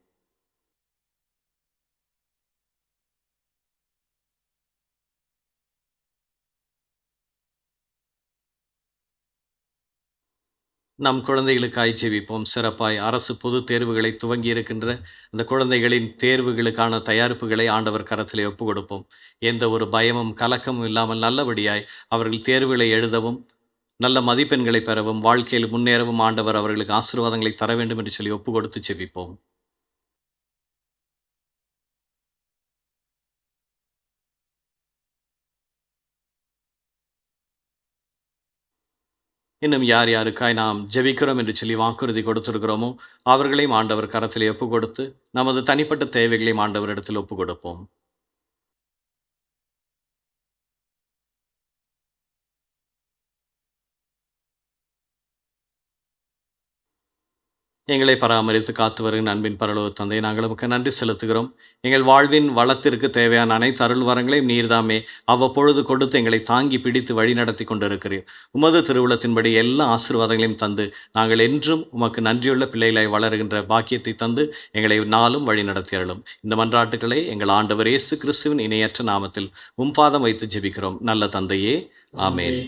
Speaker 2: நம் குழந்தைகளுக்காய் ஜெபிப்போம். சிறப்பாய் அரசு பொது தேர்வுகளை துவங்கி இருக்கின்ற அந்த குழந்தைகளின் தேர்வுகளுக்கான தயாரிப்புகளை ஆண்டவர் கரத்திலே ஒப்பு கொடுப்போம். எந்த ஒரு பயமும் கலக்கமும் இல்லாமல் நல்லபடியாய் அவர்கள் தேர்வுகளை எழுதவும் நல்ல மதிப்பெண்களை பெறவும் வாழ்க்கையில் முன்னேறவும் ஆண்டவர் அவர்களுக்கு ஆசீர்வாதங்களை தர வேண்டும் என்று சொல்லி ஒப்பு கொடுத்து ஜெபிப்போம். இன்னும் யார் யாருக்காய் நாம் ஜெபிக்கிறோம் என்று சொல்லி வாக்குறுதி கொடுத்திருக்கிறோமோ அவர்களையும் ஆண்டவர் கரத்திலே ஒப்பு கொடுத்து நமது தனிப்பட்ட தேவைகளையும் ஆண்டவரிடத்தில் ஒப்பு கொடுப்போம். எங்களை பராமரித்து காத்து வருகிற அன்பின் பரலோக தந்தை, நாங்கள் உமக்கு நன்றி செலுத்துகிறோம். எங்கள் வாழ்வின் வளத்திற்கு தேவையான அனைத்து அருள் வரங்களையும் நீர்தாமே அவ்வப்பொழுது கொடுத்து எங்களை தாங்கி பிடித்து வழி நடத்தி கொண்டிருக்கிறீர். உமது திருவுளத்தின்படி எல்லா ஆசீர்வாதங்களையும் தந்து நாங்கள் என்றும் உமக்கு நன்றியுள்ள பிள்ளைகளாய் வளருகின்ற பாக்கியத்தை தந்து எங்களை நாளும் வழி நடத்தி அருளும். இந்த மன்றாட்டுக்களை எங்கள் ஆண்டவர் இயேசு கிறிஸ்துவின் இணையற்ற நாமத்தில் பாதம் வைத்து ஜெபிக்கிறோம் நல்ல தந்தையே, ஆமென்.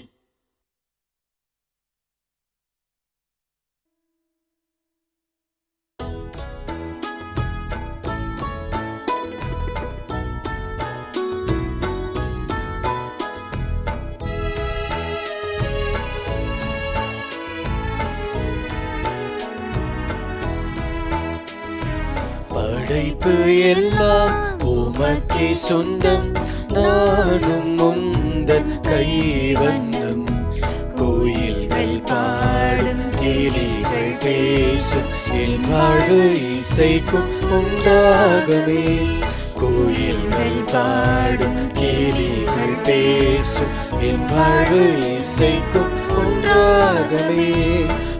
Speaker 1: படைப்பு எல்லாம் உமக்கே சொந்தம், நானும் முந்தன் கைவண்ணம். கோயில்கள் பாடும் கிளிகள் பேசும், என் வாழ்வு இசைக்கும் உண்டாகமே. கோயில்கள் பாடும் கிளிகள் பேசும், என் வாழ்வு இசைக்கும் உண்டாகமே.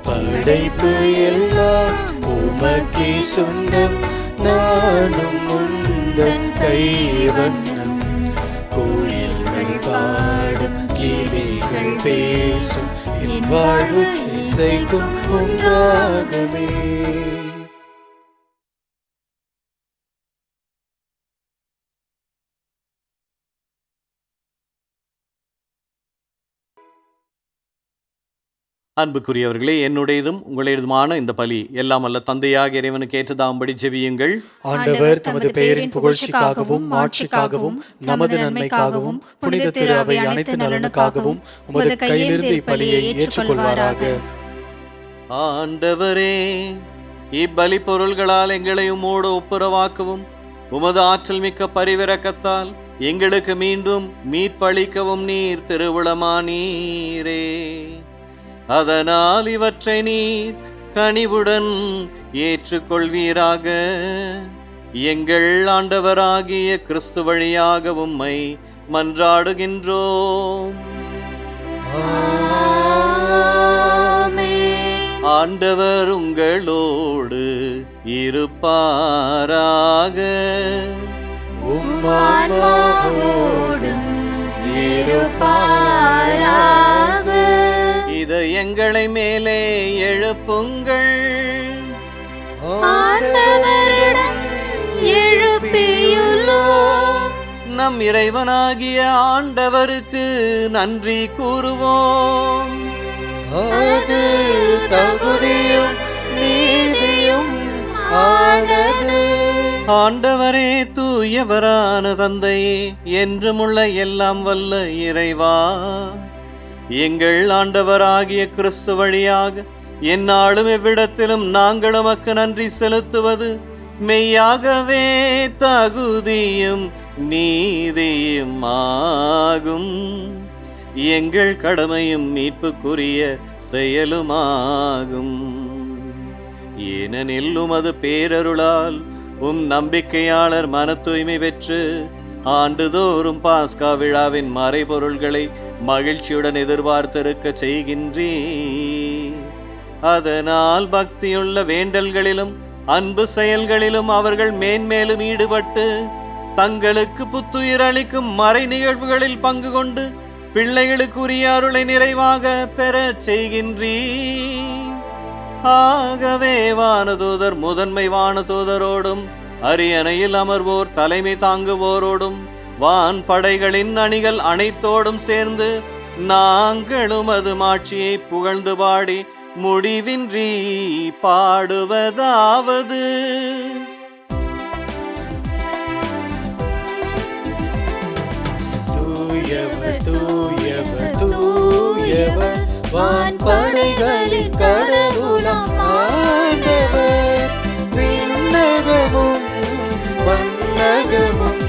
Speaker 1: படைப்பு எல்லாம் உமக்கே சொந்தம், நானும் முந்தன் கைவண்ணம். கோயில்கள் பாடும் கிளிகள் பேசும், என் வாழ்வு இசைக்கும் ஒன்றாகவே.
Speaker 2: அன்புக்குரியவர்களே, என்னுடையதும் உங்களுடையதுமான இந்த பலி எல்லாம் அல்ல தந்தையாக இறைவனுக்கு ஏற்றதாகும்படி ஜெபியுங்கள்.
Speaker 5: ஆண்டவர் தமது பெயரின் புகழ்ச்சிக்காகவும் மாட்சிக்காகவும் நமது நன்மைக்காகவும் புனித திரு அவை அனைத்து நலனுக்காகவும் உமது கையிலிருந்து இப்பலியை ஏற்றுக்கொள்வாராக.
Speaker 2: ஆண்டவரே, இப்பலி பொருள்களால் எங்களை உம்மோடு ஒப்புரவாக்கவும் உமது ஆற்றல் மிக்க பரிவிரக்கத்தால் எங்களுக்கு மீண்டும் மீட்பளிக்கவும் நீர் திருவுளமானீரே. அதனால் இவற்றை நீர் கனிவுடன் ஏற்றுக்கொள்வீராக. எங்கள் ஆண்டவராகிய கிறிஸ்து வழியாக உம்மை மன்றாடுகின்றோம். ஆண்டவர் உங்களோடு இருப்பாராக.
Speaker 3: ஆன்மாவோடும் இருப்பாராக.
Speaker 2: இதயங்களை மேலே எழுப்புங்கள்.
Speaker 3: ஆண்டவரிடம் எழுப்பியுள்ளோம்.
Speaker 2: நம் இறைவனாகிய ஆண்டவருக்கு நன்றி கூறுவோம்.
Speaker 1: அது தகுதியும் நீதியும் ஆனது.
Speaker 2: ஆண்டவரே, தூயவரான தந்தையே, என்றுமுள்ள எல்லாம் வல்ல இறைவா, எங்கள் ஆண்டவராகிய கிறிஸ்து வழியாக எந்நாளும் எவ்விடத்திலும் நாங்கள் உமக்கு நன்றி செலுத்துவது மெய்யாகவே தகுதியும் நீதியும் ஆகும். எங்கள் கடமையும் மீட்புக்குரிய செயலுமாகும். ஏனெனில் உமது பேரருளால் நம்பிக்கையாளர் மன தூய்மை பெற்று ஆண்டுதோறும் பாஸ்கா விழாவின் மறைபொருள்களை மகிழ்ச்சியுடன் எதிர்பார்த்திருக்க செய்கின்றீர். அதனால் பக்தியுள்ள வேண்டல்களிலும் அன்பு செயல்களிலும் அவர்கள் மேன்மேலும் ஈடுபட்டு தங்களுக்கு புத்துயிர் அளிக்கும் மறை நிகழ்வுகளில் பங்கு கொண்டு பிள்ளைகளுக்குரிய அருளை நிறைவாக பெற செய்கின்றீர். ஆகவே வானதூதர் முதன்மை வானதூதரோடும் அரியணையில் அமர்வோர் தலைமை தாங்குவோரோடும் வான் படைகளின் அணிகள் அனைத்தோடும் சேர்ந்து நாங்களும் அது மாட்சியை புகழ்ந்து பாடி முடிவின்றி பாடுவதாவது:
Speaker 1: தூயவர் தூயவர் தூயவர் வான் படைகளின் கடவுளாம் ஆண்டவர். விண்ணகமும் மண்ணகமும்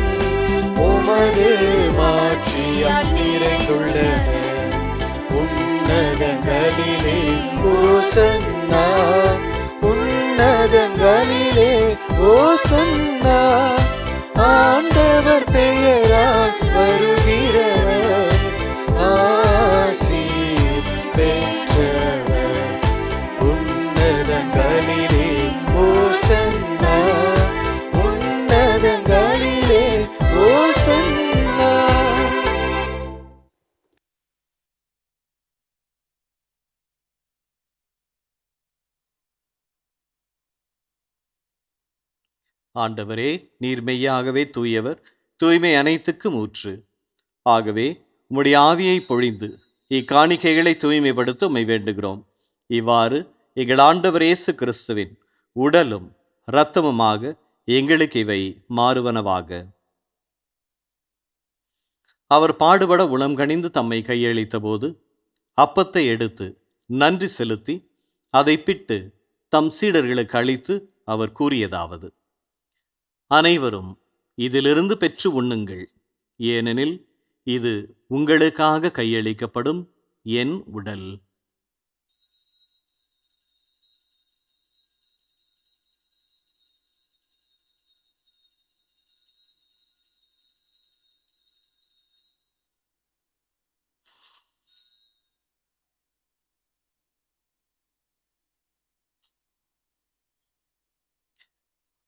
Speaker 1: உமது மாட்சியால் நிறைந்துள்ளன. உன்னதங்களிலே ஓசன்னா, உன்னதங்களிலே ஓசன்னா. ஆண்டவர் பெயரால் வருகிறவர் ஆசீர் பெற்றவர். உன்னதங்களிலே ஓசன்னா, உன்னதங்களிலே ஓசன்னா.
Speaker 2: ஆண்டவரே, நீர் மெய்யாகவே தூயவர், தூய்மை அனைத்துக்கும் ஊற்று. ஆகவே உம்முடைய ஆவியை பொழிந்து இக்காணிக்கைகளை தூய்மைப்படுத்த உம்மை வேண்டுகிறோம். இவ்வாறு எங்கள் ஆண்டவர் இயேசு கிறிஸ்துவின் உடலும் இரத்தமுமாக எங்களுக்கு இவை மாறுவனவாக. அவர் பாடுபட உளம் கனிந்து தம்மை கையளித்த போது அப்பத்தை எடுத்து நன்றி செலுத்தி அதை பிட்டு தம் சீடர்களுக்கு அளித்து அவர் கூறியதாவது: அனைவரும் இதிலிருந்து பெற்று உண்ணுங்கள், ஏனெனில் இது உங்களுக்காக கையளிக்கப்படும் என் உடல்.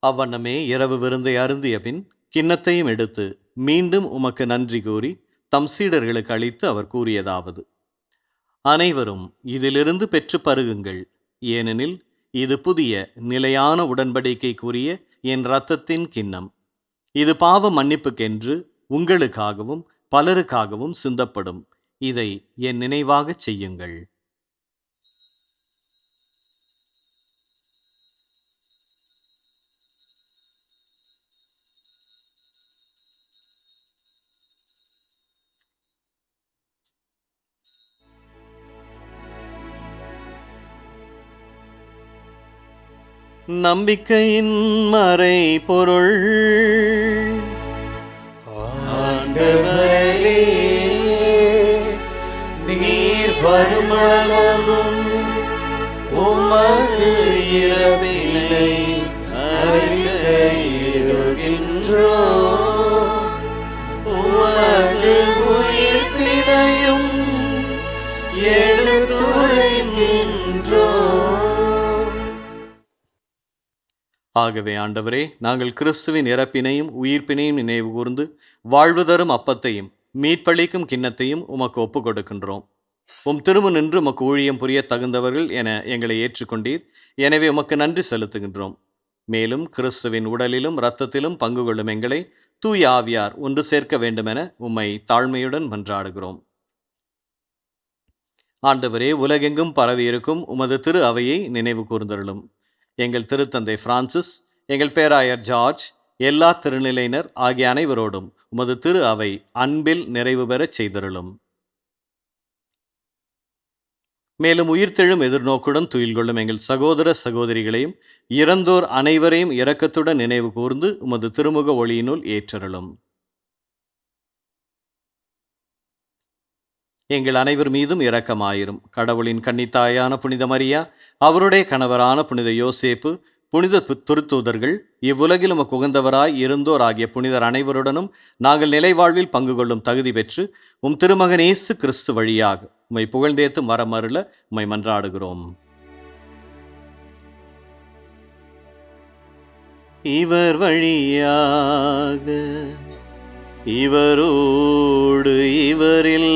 Speaker 2: அவ்வண்ணமே இரவு விருந்தை அருந்திய பின் கிண்ணத்தையும் எடுத்து மீண்டும் உமக்கு நன்றி கூறி தம் சீடர்களுக்கு அளித்து அவர் கூறியதாவது: அனைவரும் இதிலிருந்து பெற்று பருகுங்கள், ஏனெனில் இது புதிய நிலையான உடன்படிக்கைக்குரிய என் இரத்தத்தின் கிண்ணம். இது பாவ மன்னிப்புக்கென்று உங்களுக்காகவும் பலருக்காகவும் சிந்தப்படும். இதை என் நினைவாகச் செய்யுங்கள். நம்பிக்கையின் மறை பொருள்.
Speaker 1: ஆண்டவரே, நீர் வருமளவும் உமது இரவினை அறிக்கையிடுகின்றோம். உமது உமது உயிர்ப்பினையும் எடுத்துரைக்கின்றோம்.
Speaker 2: ஆகவே ஆண்டவரே, நாங்கள் கிறிஸ்துவின் இறப்பினையும் உயிர்ப்பினையும் நினைவு கூர்ந்து வாழ்வு தரும் அப்பத்தையும் மீட்பளிக்கும் கிண்ணத்தையும் உமக்கு ஒப்புக் கொடுக்கின்றோம். உம் திரும்ப நின்று உமக்கு ஊழியம் புரிய தகுந்தவர்கள் என எங்களை ஏற்றுக்கொண்டீர். எனவே உமக்கு நன்றி செலுத்துகின்றோம். மேலும் கிறிஸ்துவின் உடலிலும் இரத்தத்திலும் பங்கு கொள்ளும் எங்களை தூய ஆவியார் ஒன்று சேர்க்க வேண்டுமென உம்மை தாழ்மையுடன் மன்றாடுகிறோம். ஆண்டவரே, உலகெங்கும் பரவியிருக்கும் உமது திரு அவையை நினைவு கூர்ந்தருளும். எங்கள் திருத்தந்தை பிரான்சிஸ், எங்கள் பேராயர் ஜார்ஜ், எல்லா திருநிலையினர் ஆகிய அனைவரோடும் உமது திரு அவை அன்பில் நிறைவு பெறச் செய்தருளும். மேலும் உயிர்த்தெழும் எதிர்நோக்குடன் துயில் கொள்ளும் எங்கள் சகோதர சகோதரிகளையும் இறந்தோர் அனைவரையும் இரக்கத்துடன் நினைவு கூர்ந்து உமது திருமுக ஒளியினுள் ஏற்றருளும். எங்கள் அனைவர் மீதும் இரக்கமாயிரும். கடவுளின் கன்னித்தாயான புனித மரியா, அவருடைய கணவரான புனித யோசேப்பு, புனித திருத்தூதர்கள், இவ்வுலகில் உமக்கு உகந்தவராய் இருந்தோர் ஆகிய புனிதர் அனைவருடனும் நாங்கள் நிலைவாழ்வில் பங்கு கொள்ளும் தகுதி பெற்று உம் திருமகன் இயேசு கிறிஸ்து வழியாக உம்மை புகழ்ந்தேத்து மரமருள உம்மை மன்றாடுகிறோம். இவர் வழியாக, இவரோடு, இவரில்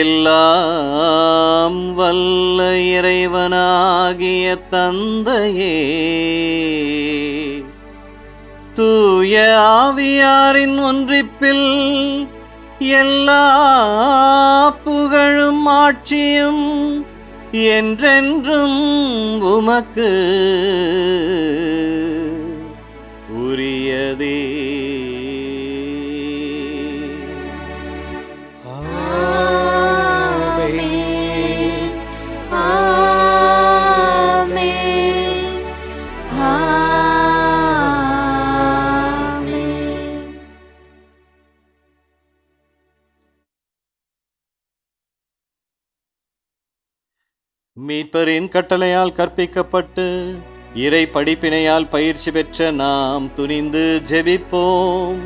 Speaker 2: எல்லாம் வல்ல இறைவனாகிய தந்தையே, தூய ஆவியாரின் ஒன்றிப்பில் எல்லா புகழும் ஆட்சியும் என்றென்றும் உமக்கு உரியதே. மீட்பரின் கட்டளையால் கற்பிக்கப்பட்டு இறை படிப்பினையால் பயிற்சி பெற்ற நாம் துணிந்து ஜெபிப்போம்.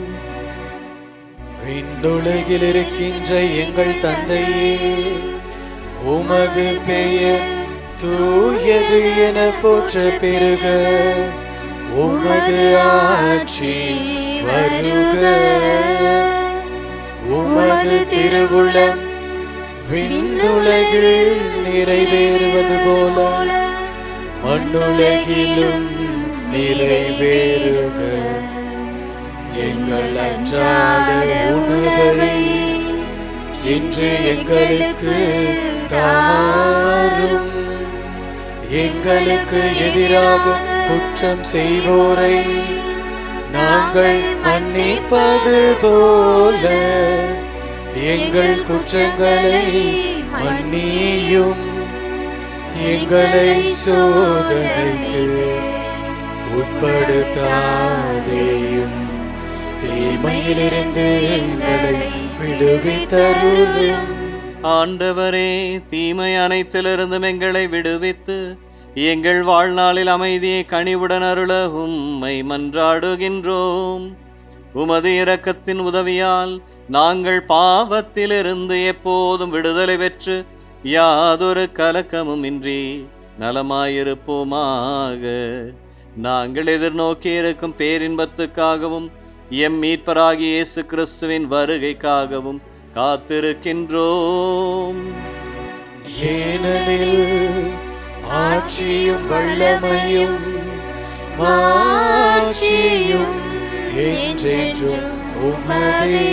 Speaker 5: விண்ணுலகில் இருக்கின்ற எங்கள் தந்தையே, உமது பெயர் தூயது என போற்ற பெருக, உமது ஆட்சி வருக, உமது திருவுளம் விண்ணுலகில் நிறைவேறுவது போல மண்ணுலகிலும் நிறைவேறுக. எங்கள் அன்றாட உணவை இன்று எங்களுக்கு தாரும். எங்களுக்கு எதிராக குற்றம் செய்வோரை நாங்கள் மன்னிப்பது போல எங்கள் குற்றங்களை மன்னியும். எங்களை சோதனைக்கு உட்படுத்தாதேயும், தீமையிலிருந்து எங்களை விடுவித்தருளும்.
Speaker 2: ஆண்டவரே, தீமை அனைத்திலிருந்தும் எங்களை விடுவித்து எங்கள் வாழ்நாளில் அமைதியை கனிவுடன் அருள உம்மை மன்றாடுகின்றோம். உமது இரக்கத்தின் உதவியால் நாங்கள் பாவத்திலிருந்து எப்போதும் விடுதலை பெற்று யாதொரு கலக்கமும் இன்றி நலமாயிருப்போமாக. நாங்கள் எதிர்நோக்கி இருக்கும் பேரின்பத்துக்காகவும் எம் மீட்பராகிய இயேசு கிறிஸ்துவின் வருகைக்காகவும் காத்திருக்கின்றோம்.
Speaker 5: ஏனெனில் ஆட்சியும் வல்லமையும் மாட்சியும் என்றென்றும் உமதே.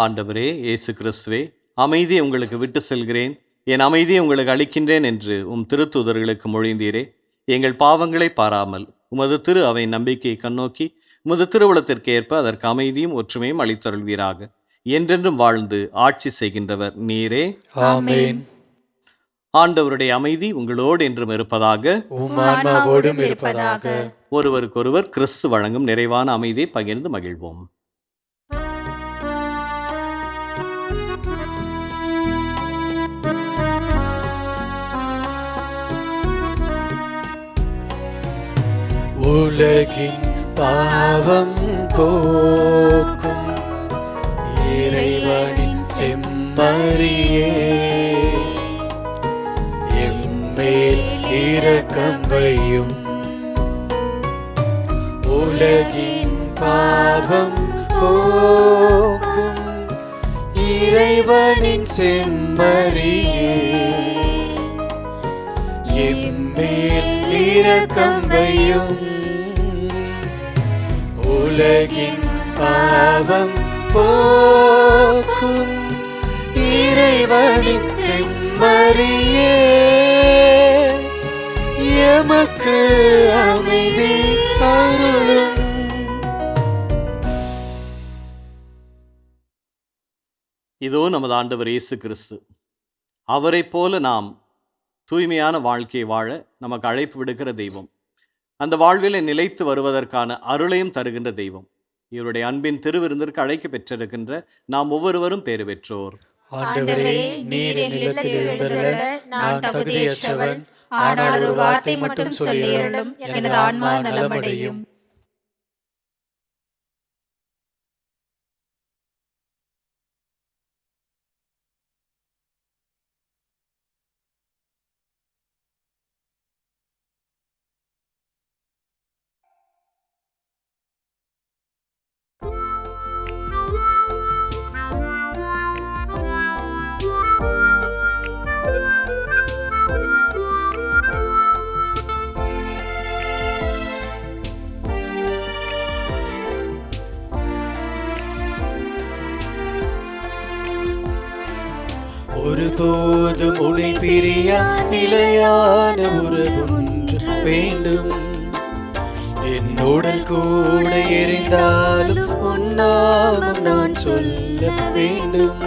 Speaker 2: ஆண்டவரே இயேசு கிறிஸ்துவே, அமைதியை உங்களுக்கு விட்டு செல்கிறேன், என் அமைதியை உங்களுக்கு அளிக்கின்றேன் என்று உம் திருத்தூதர்களுக்கு மொழிந்தீரே. எங்கள் பாவங்களை பாராமல் உமது திரு அவை நம்பிக்கையை கண்ணோக்கி உமது திருவுளத்திற்கு ஏற்ப அதற்கு அமைதியும் ஒற்றுமையும் அளித்தருள்வீராக. என்றென்றும் வாழ்ந்து ஆட்சி செய்கின்றவர் நீரே.
Speaker 5: ஆமென்.
Speaker 2: ஆண்டவருடைய அமைதி உங்களோடு என்றும் இருப்பதாக.
Speaker 5: உம் ஆன்மாவோடும் இருப்பதாக.
Speaker 2: ஒருவருக்கொருவர் கிறிஸ்து வழங்கும் நிறைவான அமைதியை பகிர்ந்து மகிழ்வோம்.
Speaker 5: உலகின் பாவம் போக்கும் செம்மறியே, எம்மேல் இரக்கம் வையும். உலகின் பாவம் போக்கும் இறைவனின் செம்மறியே, எம்மேல் இரக்கம் வையும். உலகின் பாவம் போக்கும் இறைவனின் செம்மறியே, எமக்கு அமைதி அருளும்.
Speaker 2: இதோ நமது ஆண்டவர் இயேசு கிறிஸ்து. அவரைப் போல நாம் தூய்மையான வாழ்க்கையை வாழ நமக்கு அழைப்பு விடுக்கிற தெய்வம். அந்த வாழ்விலே நிலைத்து வருவதற்கான அருளையும் தருகின்ற தெய்வம். இவருடைய அன்பின் திருவிருந்திற்கு அழைக்க பெற்றிருக்கின்ற நாம் ஒவ்வொருவரும் பேறு பெற்றோர்.
Speaker 5: ஆண்டவரே, நீர் என் இல்லத்தில் எழுந்தருள நான் தகுதியற்றவன். ஆனால் ஒரு வார்த்தை மட்டும் சொல்லியருளும், எனது ஆன்மா நலமடையும். ஒருபோதும் உன்னை பிரியா நிலையான உறவு ஒன்று வேண்டும். என்னுடல் கூட எரிந்தாலும் உன்னாமம் நான் சொல்ல வேண்டும்.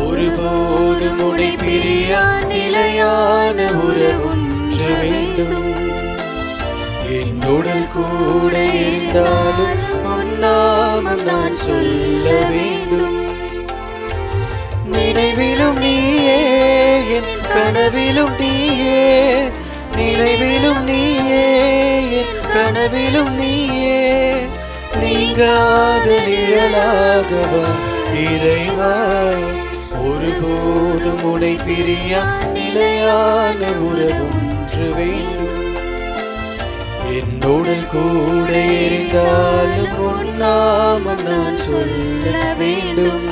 Speaker 5: ஒருபோதும் உன்னை பிரியா நிலையான உறவு ஒன்று வேண்டும். என்னுடல் கூட எரிந்தாலும் உன்னாமம் நான் சொல்ல வேண்டும். நினைவிலும் நீயே, என் கனவிலும் நீயே, நினைவிலும் நீயே, என் கனவிலும் நீயே, நீங்காத நிழலாகவா இறைவா. ஒருபோதும் உன்னை பிரியா நிலையான உறவு ஒன்று வேண்டும். என்னுடல் கூட எரிந்தாலும் உன்னாமம் நான் சொல்ல வேண்டும்.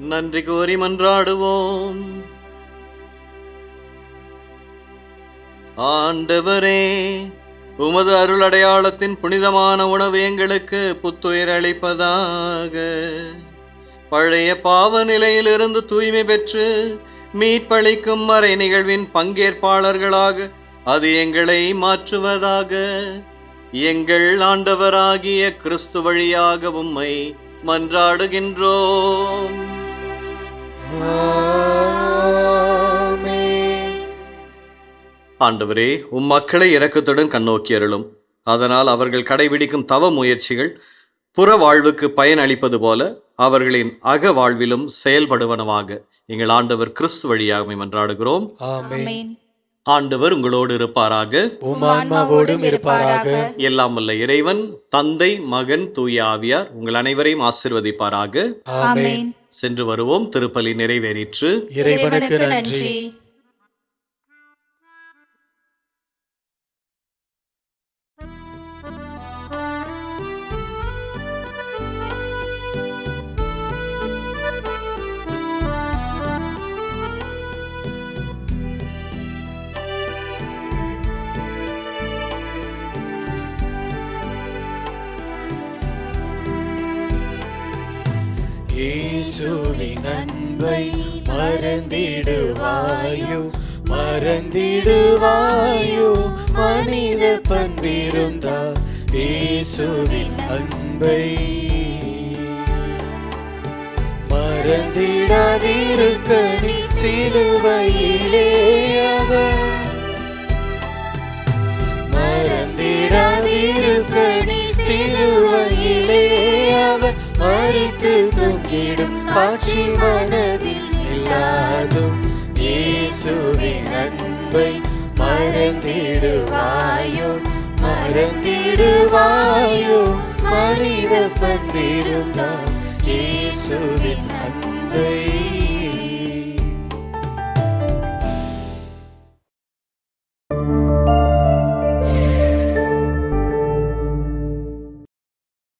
Speaker 2: நன்றி கூறி மன்றாடுவோம். ஆண்டவரே, உமது அருள் அடையாளத்தின் புனிதமான உணவு எங்களுக்கு புத்துயிர் அளிப்பதாக. பழைய பாவ நிலையிலிருந்து தூய்மை பெற்று மீட்பளிக்கும் மறை நிகழ்வின் பங்கேற்பாளர்களாக அது எங்களை மாற்றுவதாக. எங்கள் ஆண்டவராகிய கிறிஸ்து வழியாக உம்மை மன்றாடுகின்றோம். ஆண்டவரே, உம் மக்களை இரக்கத்துடன் கண்ணோக்கி அருளும். அதனால் அவர்கள் கடைபிடிக்கும் தவ முயற்சிகள் புற வாழ்வுக்கு பயன் அளிப்பது போல அவர்களின் அக வாழ்விலும் செயல்படுவனவாக எங்கள் ஆண்டவர் கிறிஸ்து வழியாக மன்றாடுகிறோம்.
Speaker 3: ஆமென்.
Speaker 2: ஆண்டவர் உங்களோடு இருப்பாராக,
Speaker 5: உம் ஆன்மாவோடும் இருப்பாராக.
Speaker 2: எல்லாம் வல்ல இறைவன் தந்தை, மகன், தூய ஆவியார் உங்கள் அனைவரையும் ஆசீர்வதிப்பாராக.
Speaker 3: ஆமென்.
Speaker 2: சென்று வருவோம். திருப்பலி நிறைவேறிற்று.
Speaker 5: இறைவனுக்கு நன்றி. இயேசுவின் அன்பை மறந்திடுவாயோ, மறந்திடுவாயோ, மனித பண்பிருந்தா இயேசுவின் அன்பை மறந்திடாதிருக்க நீ சிலுவையிலே அவர், மறந்திடாதிருக்க நீ சிலுவையிலே அவர் மரித்து பொங்கிடும் காட்சி மனதில் இல்லாதும் இயேசுவின் அன்பை மறந்திடுவாயோ மறந்திடுவாயோ மனித பண்பிருந்தால் இயேசுவின்